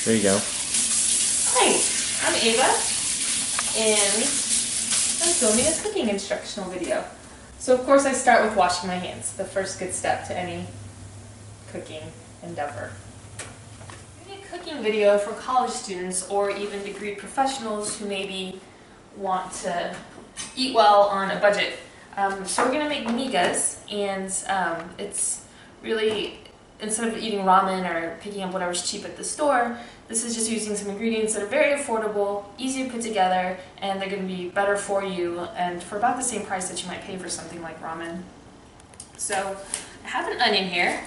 There you go. Hi, I'm Ava, and I'm filming a cooking instructional video. So of course I start with washing my hands, the first good step to any cooking endeavor. Maybe a cooking video for college students or even degree professionals who maybe want to eat well on a budget. So we're going to make migas, and it's really, instead of eating ramen or picking up whatever's cheap at the store, this is just using some ingredients that are very affordable, easy to put together, and they're going to be better for you and for about the same price that you might pay for something like ramen. So I have an onion here,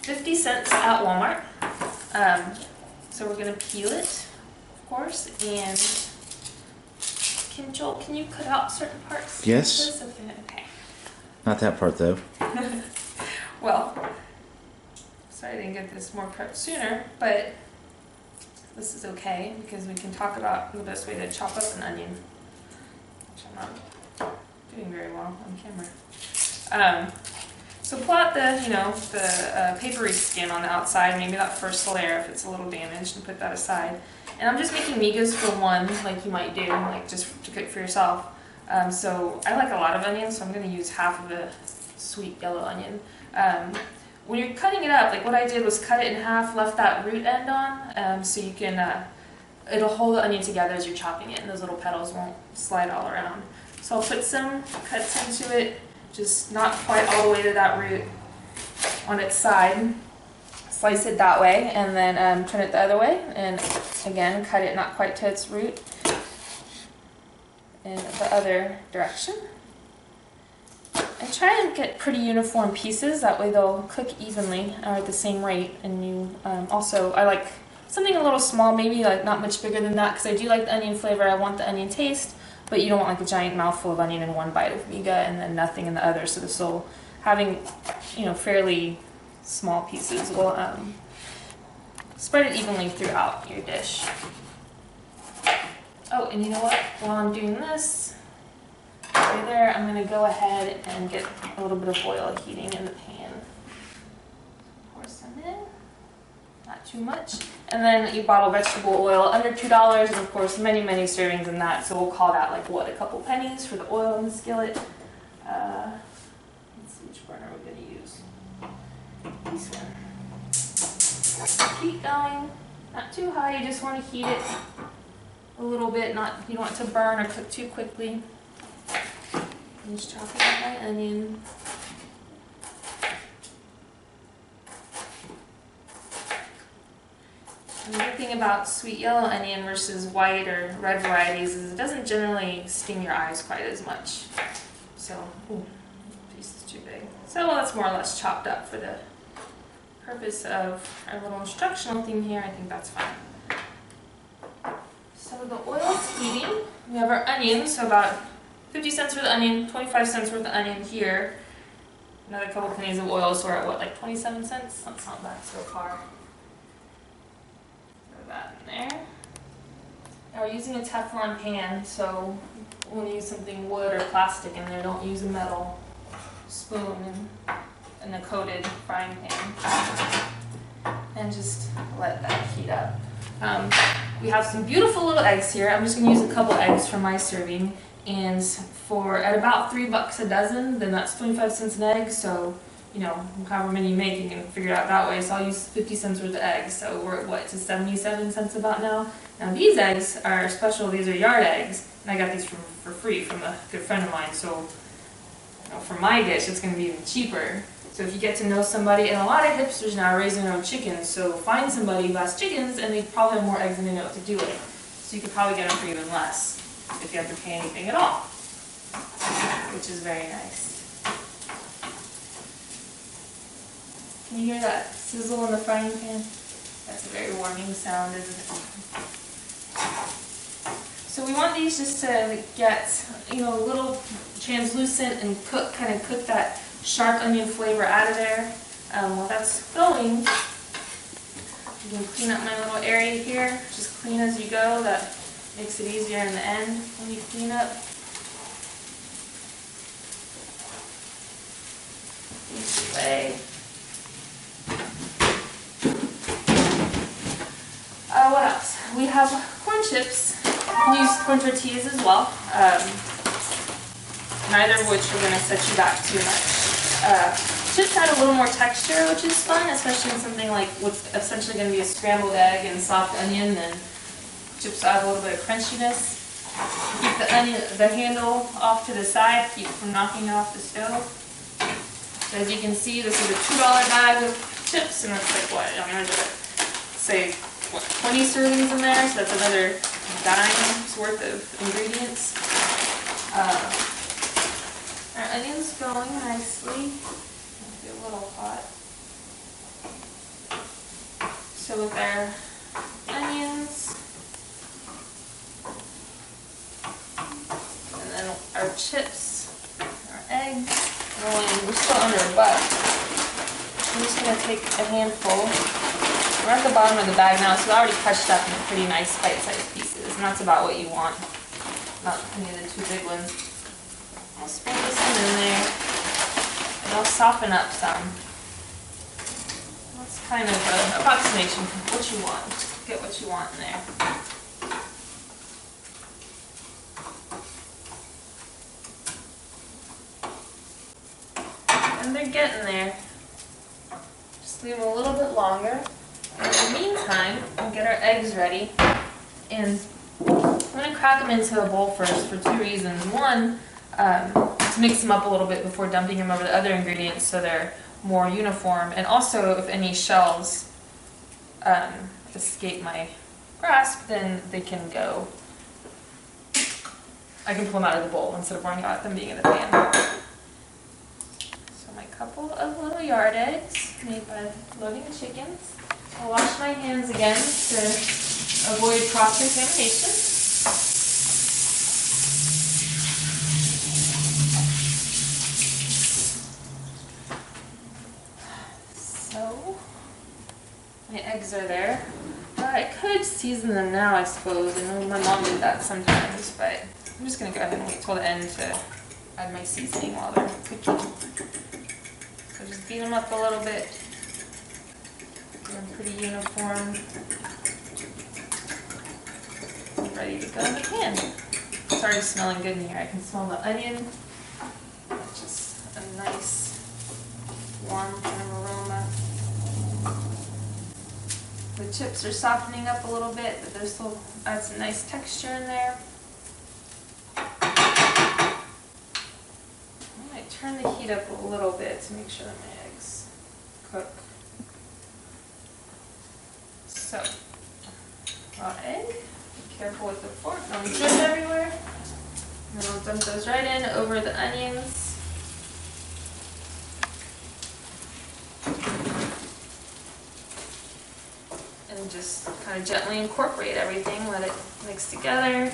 50 cents at Walmart. So we're going to peel it, of course, and Joel, can you cut out certain parts? Yes. Okay. Not that part though. Well, sorry I didn't get this more prepped sooner, but this is okay because we can talk about the best way to chop up an onion, which I'm not doing very well on camera. So pull out the papery skin on the outside, maybe that first layer if it's a little damaged, and put that aside. And I'm just making migas for one, like you might do, like just to cook for yourself. So I like a lot of onions, so I'm going to use half of a sweet yellow onion. When you're cutting it up, like what I did was cut it in half, left that root end on, so you can, it'll hold the onion together as you're chopping it, and those little petals won't slide all around. So I'll put some cuts into it, just not quite all the way to that root on its side. Slice it that way, and then turn it the other way, and again cut it not quite to its root in the other direction. And try and get pretty uniform pieces, that way they'll cook evenly or at the same rate. And you also, I like something a little small, maybe like not much bigger than that, because I do like the onion flavor, I want the onion taste, but you don't want like a giant mouthful of onion in one bite of miga and then nothing in the other. So this will, having fairly small pieces will spread it evenly throughout your dish. Oh, and you know what? While I'm doing this, right there, I'm going to go ahead and get a little bit of oil heating in the pan. Pour some in, not too much. And then a bottle of vegetable oil, under $2, and of course many, many servings in that, so we'll call that like what, a couple pennies for the oil in the skillet. Let's see which burner we're going to use. This one. Keep going, not too high, you just want to heat it a little bit, you don't want it to burn or cook too quickly. I'm just chopping up my onion. And the good thing about sweet yellow onion versus white or red varieties is it doesn't generally sting your eyes quite as much. So, ooh, piece is too big. So that's more or less chopped up for the purpose of our little instructional thing here. I think that's fine. So the oil's heating. We have our onion, so about 50 cents for the onion, 25 cents worth of onion here. Another couple pennies of oil, so we're at what, like 27 cents? That's not bad so far. Throw that in there. Now we're using a Teflon pan, so we'll use something wood or plastic in there. Don't use a metal spoon in a coated frying pan. And just let that heat up. We have some beautiful little eggs here. I'm just going to use a couple eggs for my serving. And at about $3 a dozen, then that's 25 cents an egg. So, however many you make, you can figure it out that way. So I'll use 50 cents worth of eggs. So we're at what, to 77 cents about now? Now these eggs are special. These are yard eggs. And I got these for free from a good friend of mine. So, for my dish, it's going to be even cheaper. So if you get to know somebody, and a lot of hipsters now are raising their own chickens, so find somebody who has chickens and they probably have more eggs than they know what to do with. So you could probably get them for even less if you have to pay anything at all, which is very nice. Can you hear that sizzle in the frying pan? That's a very warming sound, isn't it? So we want these just to get, a little translucent and kind of cook that sharp onion flavor out of there. While that's going, you can clean up my little area here. Just clean as you go. That makes it easier in the end when you clean up. Easy way. we have corn chips. You can use corn tortillas as well. Neither of which are going to set you back too much. Chips add a little more texture, which is fun, especially in something like what's essentially going to be a scrambled egg and soft onion. Then chips add a little bit of crunchiness. Keep the handle off to the side, keep it from knocking it off the stove. So as you can see, this is a $2 bag of chips, and that's like what, I don't know, say what, 20 servings in there, so that's another dime's worth of ingredients. Our onions going nicely. Might be a little hot. So with our onions, and then our chips, our eggs, rolling, we're still under a buck. I'm just going to take a handful. We're at the bottom of the bag now, so it's already crushed up in pretty nice bite-sized pieces, and that's about what you want. Not any of the too big ones. I'll sprinkle some in there, and I'll soften up some. That's kind of an approximation of what you want. Just get what you want in there. And they're getting there. Just leave them a little bit longer. And in the meantime, we'll get our eggs ready. And I'm going to crack them into a bowl first for two reasons. One, to mix them up a little bit before dumping them over the other ingredients so they're more uniform. And also, if any shells escape my grasp, then they can go. I can pull them out of the bowl instead of worrying about them being in the pan. Couple of little yard eggs made by loading the chickens. I'll wash my hands again to avoid cross-contamination. So, my eggs are there. I could season them now, I suppose. I know my mom did that sometimes, but I'm just going to go ahead and wait till the end to add my seasoning while they're cooking. So just beat them up a little bit. Get them pretty uniform. Ready to go in the pan. It's already smelling good in here. I can smell the onion. Just a nice warm kind of aroma. The chips are softening up a little bit, but there's still add some nice texture in there. Turn the heat up a little bit to make sure that my eggs cook. So, raw egg. Be careful with the fork, don't drip everywhere. And then I'll dump those right in over the onions. And just kind of gently incorporate everything, let it mix together.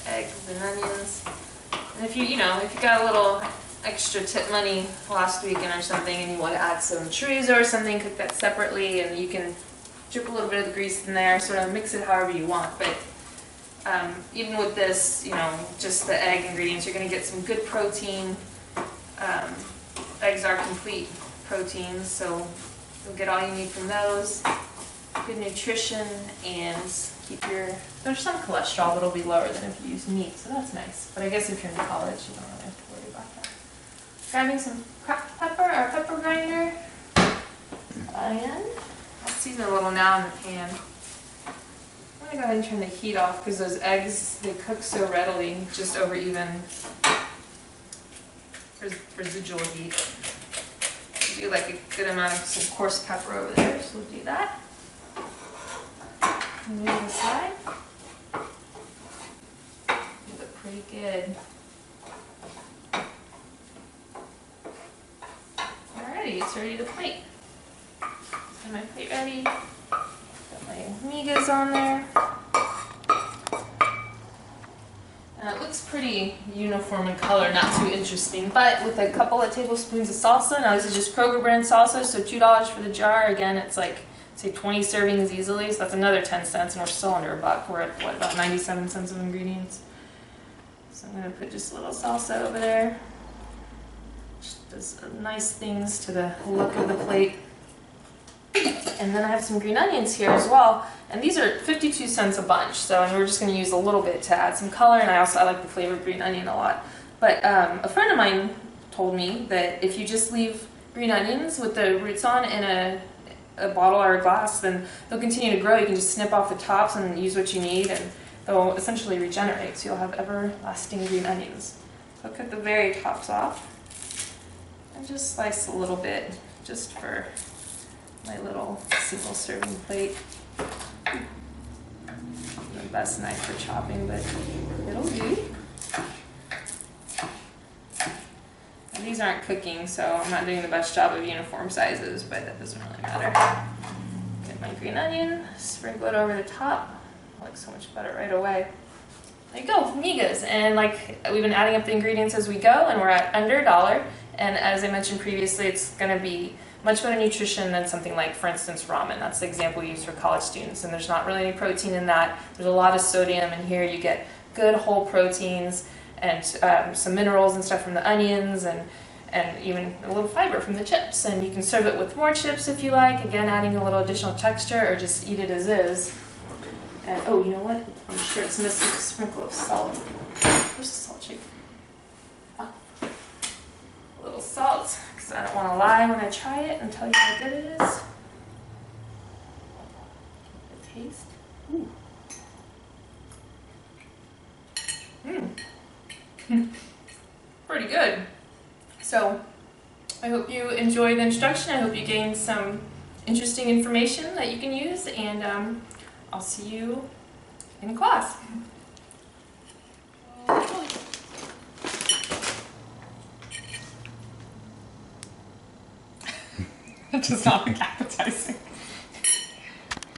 Eggs and onions. And if you got a little extra tip money last weekend or something and you want to add some chorizo or something, cook that separately, and you can drip a little bit of the grease in there, sort of mix it however you want. But even with this, just the egg ingredients, you're going to get some good protein. Eggs are complete proteins, so you'll get all you need from those. Good nutrition, and there's some cholesterol that'll be lower than if you use meat, so that's nice. But I guess if you're in college, you don't really have to worry about that. Grabbing some cracked pepper, or pepper grinder, and I'll season a little now in the pan. I'm going to go ahead and turn the heat off because those eggs, they cook so readily, just over even residual heat. Do like a good amount of some coarse pepper over there, so we'll do that. Move aside. You look pretty good. Alrighty, it's ready to plate. Got my plate ready. Got my migas on there. It looks pretty uniform in color, not too interesting, but with a couple of tablespoons of salsa. Now this is just Kroger brand salsa, so $2 for the jar. Again, it's like, say 20 servings easily, so that's another 10 cents, and we're still under a buck. We're at, what, about 97 cents of ingredients. So I'm going to put just a little salsa over there. Just does nice things to the look of the plate. And then I have some green onions here as well. And these are 52 cents a bunch, so we're just going to use a little bit to add some color, and I like the flavor of green onion a lot. But a friend of mine told me that if you just leave green onions with the roots on in a bottle or a glass, then they'll continue to grow. You can just snip off the tops and use what you need, and they'll essentially regenerate, so you'll have everlasting green onions. So I'll cut the very tops off and just slice a little bit just for my little single serving plate. The best knife for chopping, but it'll do. And these aren't cooking, so I'm not doing the best job of uniform sizes, but that doesn't really matter. Get my green onion, sprinkle it over the top. Looks so much better right away. There you go, migas. And like we've been adding up the ingredients as we go, and we're at under $1. And as I mentioned previously, it's going to be much better nutrition than something like, for instance, ramen. That's the example we use for college students, and there's not really any protein in that. There's a lot of sodium in here. You get good whole proteins and some minerals and stuff from the onions, and even a little fiber from the chips. And you can serve it with more chips if you like, again adding a little additional texture, or just eat it as is. And oh, you know what? I'm sure it's missing a sprinkle of salt. Where's the salt shaker? Oh. A little salt, because I don't want to lie when I try it and tell you how good it is. The taste. Ooh. Pretty good. So I hope you enjoyed the instruction. I hope you gained some interesting information that you can use, and I'll see you in class. That does not look appetizing.